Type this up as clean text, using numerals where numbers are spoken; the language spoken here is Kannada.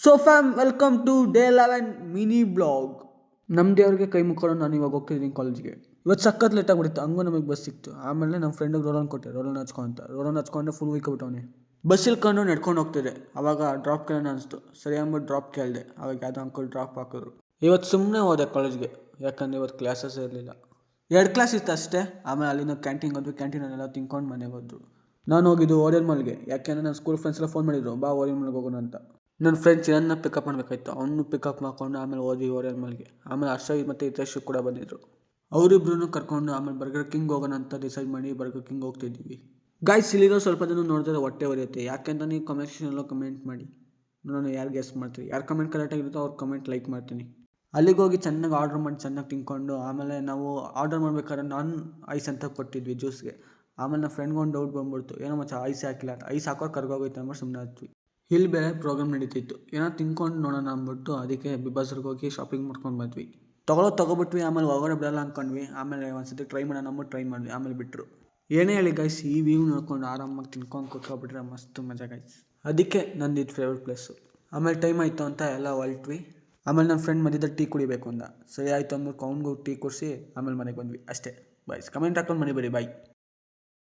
So fam welcome to day 11 mini blog. ನಮ್ಮ ದೇವ್ರಿಗೆ ಕೈ ಮುಕ್ಕೊಂಡು ನಾನು ಇವಾಗ ಹೋಗ್ತಿದ್ದೀನಿ ಕಾಲೇಜ್ಗೆ. ಇವತ್ತು ಸಖತ್ ಲೇಟ್ ಆಗಿಬಿಡುತ್ತೆ, ಹಂಗೂ ನಮಗೆ ಬಸ್ ಸಿಕ್ತು. ಆಮೇಲೆ ನಮ್ಮ ಫ್ರೆಂಡಿಗೆ ರೋಲನ್ ಕೊಟ್ಟೆ, ರೋಲನ್ ಹಚ್ಕೊಂಡ್ರೆ ಫುಲ್ ವೀಕ್ ಬಿಟ್ಟವನೆ. ಬಸ್ ಇಳ್ಕೊಂಡು ನಡ್ಕೊಂಡು ಹೋಗ್ತಿದ್ದೆ, ಅವಾಗ ಡ್ರಾಪ್ ಕೇಳೋಣ ಅನಿಸ್ತು. ಸರಿ ಅಂದ್ಬಿಟ್ಟು ಡ್ರಾಪ್ ಕೇಳಿದೆ, ಅವಾಗ ಯಾವುದೋ ಅಂಕಲ್ ಡ್ರಾಪ್ ಹಾಕಿದ್ರು. ಇವತ್ತು ಸುಮ್ಮನೆ ಹೋದೆ ಕಾಲೇಜ್ಗೆ, ಯಾಕಂದರೆ ಇವತ್ತು ಕ್ಲಾಸಸ್ ಇರಲಿಲ್ಲ. 2 ಕ್ಲಾಸ್ ಇತ್ತು ಅಷ್ಟೇ. ಆಮೇಲೆ ಅಲ್ಲಿಂದ ಕ್ಯಾಂಟೀನ್ಗೆ ಹೋದ್ವಿ, ಕ್ಯಾಂಟೀನಲ್ಲೆಲ್ಲ ತಿನ್ಕೊಂಡು ಮನೆಗೆ ಹೋದ್ರು. ನಾನು ಹೋಗಿದ್ದು ಓರಿಯನ್ ಮಾಲ್ಗೆ, ಯಾಕೆಂದರೆ ನನ್ನ ಸ್ಕೂಲ್ ಫ್ರೆಂಡ್ಸ್ ಎಲ್ಲ ಫೋನ್ ಮಾಡಿದ್ರು, ಬಾ ಓರಿಯನ್ ಮಾಲ್ಗೆ ಹೋಗೋಣ ಅಂತ. ನನ್ನ ಫ್ರೆಂಡ್ಸ್ ನನ್ನ ಪಿಕಪ್ ಮಾಡಬೇಕಾಯ್ತು, ಅವನು ಪಿಕಪ್ ಮಾಡ್ಕೊಂಡು ಆಮೇಲೆ ಹೋದ್ವಿ ಓರಿಯನ್ ಮಾಲ್ಗೆ. ಆಮೇಲೆ ಅಶ್ರಯ್ ಮತ್ತು ಹಿತೇಶು ಕೂಡ ಬಂದಿದ್ರು. ಅವರಿಬ್ರು ಕರ್ಕೊಂಡು ಆಮೇಲೆ ಬರ್ಗರ್ ಕಿಂಗ್ ಹೋಗೋಣ ಅಂತ ಡಿಸೈಡ್ ಮಾಡಿ ಬರ್ಗರ್ ಕಿಂಗ್ ಹೋಗ್ತಿದ್ದೀವಿ. ಗಾಯ್ಸ್, ಇಲ್ಲಿರೋ ಸ್ವಲ್ಪ ಜನ ನೋಡಿದ್ರೆ ಹೊಟ್ಟೆ ಹೊರೆಯುತ್ತೆ, ಯಾಕೆಂತ ನೀವು ಕಮೆಂಟ್ ಸೆಕ್ಷನಲ್ಲೂ ಕಮೆಂಟ್ ಮಾಡಿ. ನಾನು ಯಾರು ಗೆಸ್ ಮಾಡ್ತೀವಿ, ಯಾರು ಕಮೆಂಟ್ ಕರೆಕ್ಟಾಗಿರುತ್ತೋ ಅವ್ರು ಕಮೆಂಟ್ ಲೈಕ್ ಮಾಡ್ತೀನಿ. ಅಲ್ಲಿಗೆ ಹೋಗಿ ಚೆನ್ನಾಗಿ ಆರ್ಡ್ರ್ ಮಾಡಿ ಚೆನ್ನಾಗಿ ತಿನ್ಕೊಂಡು ಆಮೇಲೆ ನಾವು ಆರ್ಡರ್ ಮಾಡ್ಬೇಕಾದ್ರೆ ನಾನು ಐಸ್ ಅಂತ ಕೊಟ್ಟಿದ್ವಿ ಜ್ಯೂಸ್ಗೆ. ಆಮೇಲೆ ನನ್ನ ಫ್ರೆಂಡ್ಗೆ ಒಂದು ಡೌಟ್ ಬಂದ್ಬಿಡ್ತು, ಏನೋ ಮಚ್ಚ ಐಸ್ ಹಾಕಿಲ್ಲ ಅಂತ. ಐಸ್ ಹಾಕೋರು ಕರ್ಗೋಗೋಯ್ತು ಅಂದ್ಬಿಟ್ಟು ಸುಮ್ಮನೆ ಹತ್ವಿ. ಇಲ್ಲಿ ಬೇರೆ ಪ್ರೋಗ್ರಾಮ್ ನಡೀತಿತ್ತು, ಏನೋ ತಿನ್ಕೊಂಡು ನೋಡೋಣ ಅಂದ್ಬಿಟ್ಟು ಅದಕ್ಕೆ ಬಿಗ್ ಹೋಗಿ ಶಾಪಿಂಗ್ ಮಾಡ್ಕೊಂಡು ಬಂದ್ವಿ. ತೊಗೊಬಿಟ್ವಿ, ಆಮೇಲೆ ಹೊರಗಡೆ ಬಿಡಲ್ಲ ಅಂದ್ಕೊಂಡ್ವಿ. ಆಮೇಲೆ ಒಂದ್ಸತಿ ಟ್ರೈ ಮಾಡೋಣ ಅಂದ್ಬಿಟ್ಟು ಟ್ರೈ ಮಾಡಿದ್ವಿ, ಆಮೇಲೆ ಬಿಟ್ಟರು. ಏನೇ ಹೇಳಿ ಗೈಸ್, ಈ ವ್ಯೂ ನೋಡ್ಕೊಂಡು ಆರಾಮಾಗಿ ತಿನ್ಕೊಂಡು ಕೂತ್ಕೊಬಿಟ್ರೆ ಮಸ್ತ್ ಮಜಾ ಗೈಸ್. ಅದಕ್ಕೆ ನಂದು ಇದು ಫೇವ್ರೆಟ್ ಪ್ಲೇಸು. ಆಮೇಲೆ ಟೈಮ್ ಆಯಿತು ಅಂತ ಎಲ್ಲ ಹೊರಟ್ವಿ. ಆಮೇಲೆ ನನ್ನ ಫ್ರೆಂಡ್ ಮಧ್ಯದಲ್ಲಿ ಟೀ ಕುಡಿಬೇಕು ಅಂದ. ಸರಿ ಆಯಿತು ಅಂದ್ಬಿಟ್ಟು ಅವ್ನಿಗೂ ಟೀ ಕುಡಿಸಿ ಆಮೇಲೆ ಮನೆಗೆ ಬಂದ್ವಿ ಅಷ್ಟೇ. ಬಾಯ್ಸ್, ಕಮೆಂಟ್ ಹಾಕೊಂಡು ಮನೆ ಬರೀ ಬಾಯ್.